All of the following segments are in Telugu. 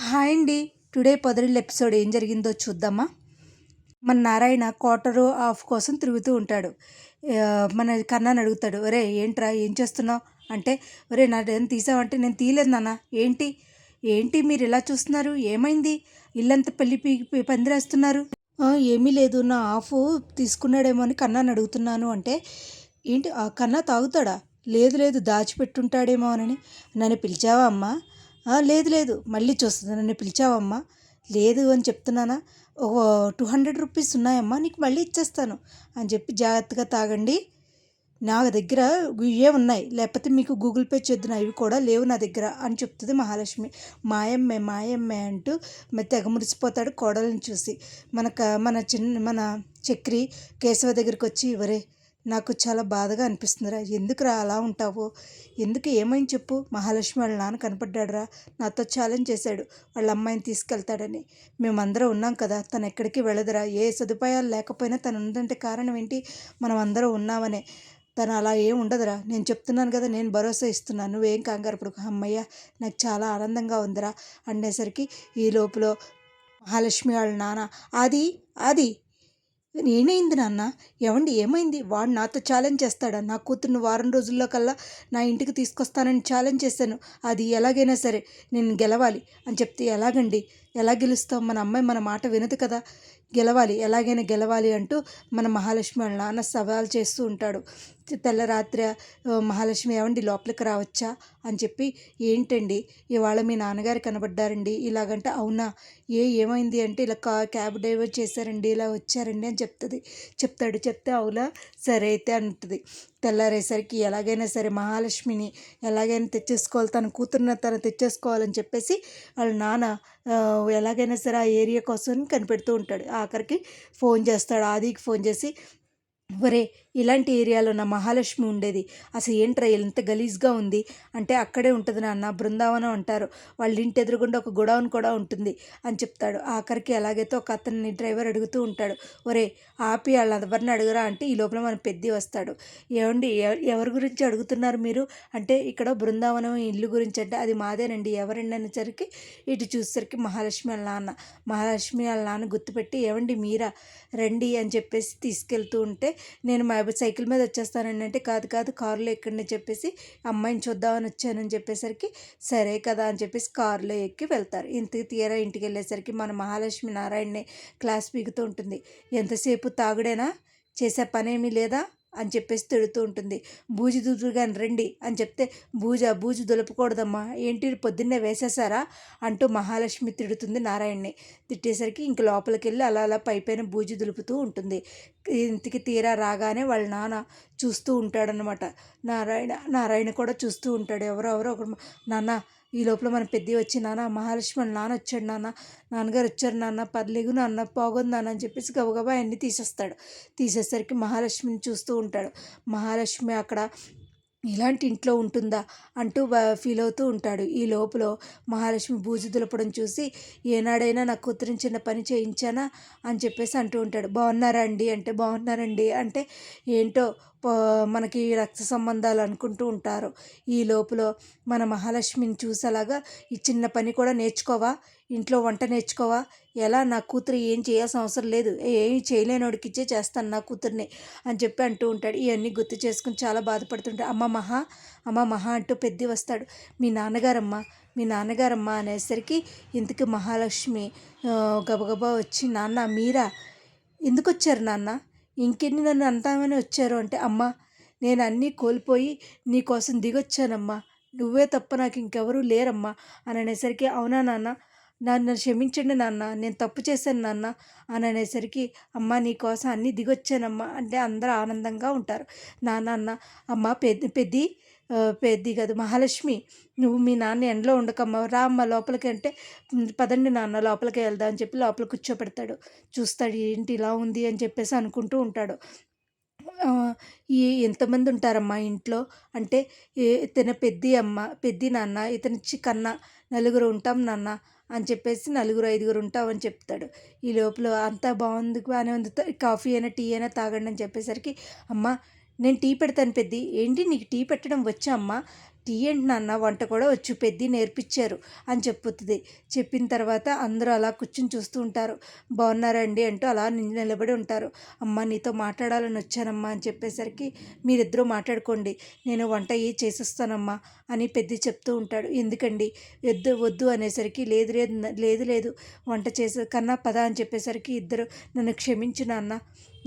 హాయ్ అండి. టుడే పొదరిల్లు ఎపిసోడ్ ఏం జరిగిందో చూద్దామా? మన నారాయణ క్వార్టర్ ఆఫ్ కోసం తిరుగుతూ ఉంటాడు. మన కన్నాని అడుగుతాడు, ఒరే ఏంట్రా ఏం చేస్తున్నావు అంటే, ఒరే నాదేం తీసావంటే, నేను తీయలేదు నాన్న. ఏంటి ఏంటి మీరు ఇలా చూస్తున్నారు, ఏమైంది? ఇల్లంతా పెళ్లి పందిరేస్తున్నారు. ఏమీ లేదు, నా ఆఫ్ తీసుకున్నాడేమో అని కన్నాని అడుగుతున్నాను అంటే, ఏంటి ఆ కన్నా తాగుతాడా? లేదు లేదు, దాచిపెట్టుంటాడేమో అని. నన్ను పిలిచావా అమ్మా? లేదు లేదు, మళ్ళీ చూస్తుంది. నన్ను పిలిచావమ్మా? లేదు అని చెప్తున్నానా? ఓ 200 రూపీస్ ఉన్నాయమ్మా, నీకు మళ్ళీ ఇచ్చేస్తాను అని చెప్పి, జాగ్రత్తగా తాగండి, నా దగ్గర ఇవే ఉన్నాయి, లేకపోతే మీకు గూగుల్ పే చేద్దున, ఇవి కూడా లేవు నా దగ్గర అని చెప్తుంది మహాలక్ష్మి. మాయమ్మే మాయమ్మే అంటూ తెగ మురిసిపోతాడు కోడలను చూసి. మన చక్రి కేశవ దగ్గరికి వచ్చి, ఇవరే నాకు చాలా బాధగా అనిపిస్తుందిరా, ఎందుకురా అలా ఉంటావు, ఎందుకు ఏమైంది చెప్పు. మహాలక్ష్మి వాళ్ళ నాన్న కనపడ్డాడురా, నాతో ఛాలెంజ్ చేశాడు వాళ్ళ అమ్మాయిని తీసుకెళ్తాడని. మేమందరం ఉన్నాం కదా, తను ఎక్కడికి వెళ్ళదురా, ఏ సదుపాయాలు లేకపోయినా తను ఉందంటే కారణం ఏంటి, మనం అందరం ఉన్నామనే. తను అలా ఏం ఉండదురా, నేను చెప్తున్నాను కదా, నేను భరోసా ఇస్తున్నాను, నువ్వేం కంగారు పడకు. అమ్మయ్య, నాకు చాలా ఆనందంగా ఉందిరా అనేసరికి, ఈ లోపల మహాలక్ష్మి వాళ్ళ నాన్న, అది అది ఏమైంది నాన్న, ఏమండి ఏమైంది, వాడు నాతో ఛాలెంజ్ చేస్తాడా, నా కూతుర్ని వారం రోజుల్లో కల్లా నా ఇంటికి తీసుకొస్తానని ఛాలెంజ్ చేశాను, అది ఎలాగైనా సరే నేను గెలవాలి అని చెప్తే, ఎలాగండి, ఎలా గెలుస్తాం, మన అమ్మాయి మన మాట వినదు కదా, గెలవాలి, ఎలాగైనా గెలవాలి అంటూ మన మహాలక్ష్మి వాళ్ళ నాన్న సవాల్ చేస్తూ ఉంటాడు. తెల్లరాత్రి మహాలక్ష్మి, ఏమండి లోపలికి రావచ్చా అని చెప్పి, ఏంటండి ఇవాళ మీ నాన్నగారు కనబడ్డారండి ఇలాగంటే, అవునా ఏమైంది అంటే, ఇలా క్యాబ్ డ్రైవర్ చేశారండి, ఇలా వచ్చారండి అని చెప్తే, అవునా సరే అయితే అంటుంది. తెల్లారేసరికి ఎలాగైనా సరే మహాలక్ష్మిని ఎలాగైనా తెచ్చేసుకోవాలి, తన కూతురుని తను తెచ్చేసుకోవాలని చెప్పేసి వాళ్ళ నాన్న ఎలాగైనా సరే ఆ ఏరియా కోసం కనిపెడుతూ ఉంటాడు. ఆఖరికి ఫోన్ చేస్తాడు, ఆదికి ఫోన్ చేసి, ఒరే ఇలాంటి ఏరియాలో నా మహాలక్ష్మి ఉండేది, అసలు ఏంట్రా ఎంత గలీజ్గా ఉంది అంటే, అక్కడే ఉంటుంది నాన్న, బృందావనం అంటారు, వాళ్ళ ఇంటి ఎదురుగుండా ఒక గొడౌన్ కూడా ఉంటుంది అని చెప్తాడు. ఆఖరికి ఎలాగైతే ఒక అతన్ని డ్రైవర్ అడుగుతూ ఉంటాడు, ఒరే ఆపి వాళ్ళ ఎవరిని అడుగురా అంటే, ఈ లోపల మన పెద్ది వస్తాడు. ఏమండి ఎవరి గురించి అడుగుతున్నారు మీరు అంటే, ఇక్కడ బృందావనం ఇల్లు గురించి అంటే, అది మాదేనండి, ఎవరండి అనేసరికి, ఇటు చూసేసరికి మహాలక్ష్మి వాళ్ళ నాన్న గుర్తుపెట్టి, ఏమండి మీరా, రండి అని చెప్పేసి తీసుకెళ్తూ ఉంటే, నేను మా సైకిల్ మీద వచ్చేస్తానండి అంటే, కాదు కాదు కారులో ఎక్కడని చెప్పేసి, అమ్మాయిని చూద్దామని వచ్చానని చెప్పేసరికి, సరే కదా అని చెప్పేసి కారులో ఎక్కి వెళ్తారు. ఇంటికి తీరా ఇంటికి వెళ్ళేసరికి మన మహాలక్ష్మి నారాయణని క్లాస్ పీకుతూ ఉంటుంది. ఎంతసేపు తాగుడేనా, చేసే పనేమీ లేదా అని చెప్పేసి తిడుతూ ఉంటుంది. బూజు దుదురుగాని రండి అని చెప్తే, బూజు దులపకూడదమ్మా, ఏంటి పొద్దున్నే వేసేసారా అంటూ మహాలక్ష్మి తిడుతుంది నారాయణని. తిట్టేసరికి ఇంక లోపలికి వెళ్ళి అలా అలా పైపైన బూజు దులుపుతూ ఉంటుంది. ఇంటికి తీరా రాగానే వాళ్ళ నాన్న చూస్తూ ఉంటాడనమాట. నారాయణ కూడా చూస్తూ ఉంటాడు. ఎవరెవరో ఒకరు, నాన్న ఈ లోపల మన పెద్ద వచ్చి, నాన్న మహాలక్ష్మి వాళ్ళ నాన్న వచ్చాడు నాన్న, నాన్నగారు వచ్చారు నాన్న, పర్లేగు నాన్న, పోగొంది నాన్న అని చెప్పేసి గబగబా అన్నీ తీసేసరికి మహాలక్ష్మిని చూస్తూ ఉంటాడు. మహాలక్ష్మి అక్కడ ఇలాంటి ఇంట్లో ఉంటుందా అంటూ ఫీల్ అవుతూ ఉంటాడు. ఈ లోపల మహాలక్ష్మి బూజు దులపడం చూసి, ఏనాడైనా నా కూతురిని చిన్న పని చేయించానా అని చెప్పేసి అంటూ ఉంటాడు. బాగున్నారా అండి అంటే, బాగున్నారండి అంటే, ఏంటో మనకి రక్త సంబంధాలు అనుకుంటూ ఉంటారు. ఈ లోపల మన మహాలక్ష్మిని చూసేలాగా, ఈ చిన్న పని కూడా నేర్చుకోవా, ఇంట్లో వంట నేర్చుకోవా, ఎలా నా కూతురు ఏం చేయాల్సిన అవసరం లేదు, ఏమి చేయలేనోడికి ఇచ్చే చేస్తాను నా కూతుర్ని అని చెప్పి అంటూ ఉంటాడు. ఇవన్నీ గుర్తు చేసుకుని చాలా బాధపడుతుంటాడు. అమ్మ మహా అంటూ పెద్ది వస్తాడు. మీ నాన్నగారమ్మ అనేసరికి, ఇంతకు మహాలక్ష్మి గబగబా వచ్చి, నాన్న మీరా, ఎందుకు వచ్చారు నాన్న, ఇంకెన్ని నన్ను అంతామని వచ్చారు అంటే, అమ్మ నేను అన్నీ కోల్పోయి నీకోసం దిగొచ్చానమ్మా, నువ్వే తప్ప నాకు ఇంకెవరూ లేరమ్మా అని అనేసరికి, అవునా నాన్న, నన్ను క్షమించండి నాన్న, నేను తప్పు చేశాను నాన్న అని అనేసరికి, అమ్మ నీకోసం అన్నీ దిగొచ్చానమ్మా అంటే అందరూ ఆనందంగా ఉంటారు. నాన్న అమ్మ పెద్ది కాదు మహాలక్ష్మి, నువ్వు మీ నాన్న ఎండలో ఉండకమ్మా, రా అమ్మ లోపలికి అంటే, పదండి నాన్న లోపలికి వెళ్దాం అని చెప్పి లోపల కూర్చోపెడతాడు. చూస్తాడు, ఏంటి ఇలా ఉంది అని చెప్పేసి అనుకుంటూ ఉంటాడు. ఎంతమంది ఉంటారమ్మా ఇంట్లో అంటే, ఇతను పెద్ది నాన్న, ఇతను కన్న, నలుగురు ఉంటాం నాన్న అని చెప్పేసి, నలుగురు ఐదుగురు ఉంటామని చెప్తాడు. ఈ లోపల అంతా బాగుంది, బాగానే ఉంది, కాఫీ అయినా టీ అయినా తాగండి అని చెప్పేసరికి, అమ్మ నేను టీ పెడతాను పెద్ది, ఏంటి నీకు టీ పెట్టడం వచ్చా అమ్మ, టీ ఏంటి నాన్న, వంట కూడా వచ్చు, పెద్ద నేర్పించారు అని చెప్పుతుంది. చెప్పిన తర్వాత అందరూ అలా కూర్చుని చూస్తూ ఉంటారు. బాగున్నారండి అంటూ అలా నిలబడి ఉంటారు. అమ్మ నీతో మాట్లాడాలని వచ్చానమ్మా అని చెప్పేసరికి మీరిద్దరూ మాట్లాడుకోండి, నేను వంట చేసిస్తానమ్మా అని పెద్ద చెప్తూ ఉంటాడు. ఎందుకండి వద్దు వద్దు అనేసరికి లేదు లేదు లేదు లేదు వంట చేసే కన్నా పద అని చెప్పేసరికి ఇద్దరు నన్ను క్షమించు నాన్న,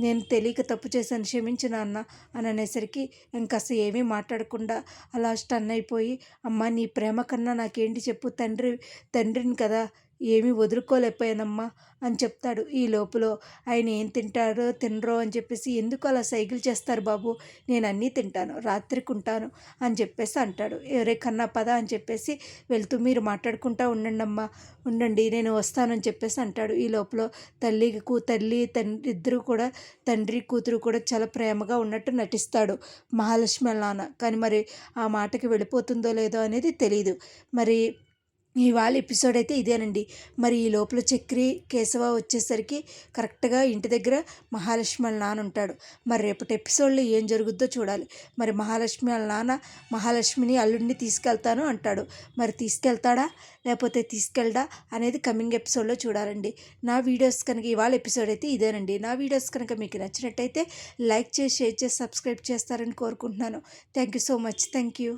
నేను తెలియక తప్పు చేశాను క్షమించు నాన్న అని అనేసరికి ఇంకాస్త ఏమీ మాట్లాడకుండా అలా స్టన్ అయిపోయి, అమ్మ నీ ప్రేమ కన్నా నాకేంటి చెప్పు, తండ్రిని కదా, ఏమీ వదులుకోలేకపోయానమ్మా అని చెప్తాడు. ఈ లోపల ఆయన ఏం తింటారో తినరో అని చెప్పేసి, ఎందుకు అలా సైకిల్ చేస్తారు బాబు, నేను అన్నీ తింటాను, రాత్రికి ఉంటాను అని చెప్పేసి అంటాడు. ఎవరే కన్నా పద అని చెప్పేసి వెళ్తూ మీరు మాట్లాడుకుంటా ఉండండి అమ్మా, ఉండండి నేను వస్తానని చెప్పేసి అంటాడు. ఈ లోపల తల్లి తండ్రి ఇద్దరు కూడా, తండ్రి కూతురు కూడా చాలా ప్రేమగా ఉన్నట్టు నటిస్తాడు మహాలక్ష్మి నాన్న. కానీ మరి ఆ మాటకి వెళ్ళిపోతుందో లేదో అనేది తెలియదు. మరి ఇవాళ ఎపిసోడ్ అయితే ఇదేనండి. మరి ఈ లోపల చక్రి కేశవ వచ్చేసరికి కరెక్ట్గా ఇంటి దగ్గర మహాలక్ష్మి వాళ్ళ నాన్న ఉంటాడు. మరి రేపటి ఎపిసోడ్లో ఏం జరుగుద్దో చూడాలి. మరి మహాలక్ష్మి వాళ్ళ నాన్న మహాలక్ష్మిని అల్లుడిని తీసుకెళ్తాను అంటాడు. మరి తీసుకెళ్తాడా లేకపోతే తీసుకెళ్ళడా అనేది కమింగ్ ఎపిసోడ్లో చూడాలండి. నా వీడియోస్ కనుక ఇవాళ ఎపిసోడ్ అయితే ఇదేనండి. నా వీడియోస్ కనుక మీకు నచ్చినట్టయితే లైక్ చేసి షేర్ చేసి సబ్స్క్రైబ్ చేస్తారని కోరుకుంటున్నాను. Thank you so much. Thank you.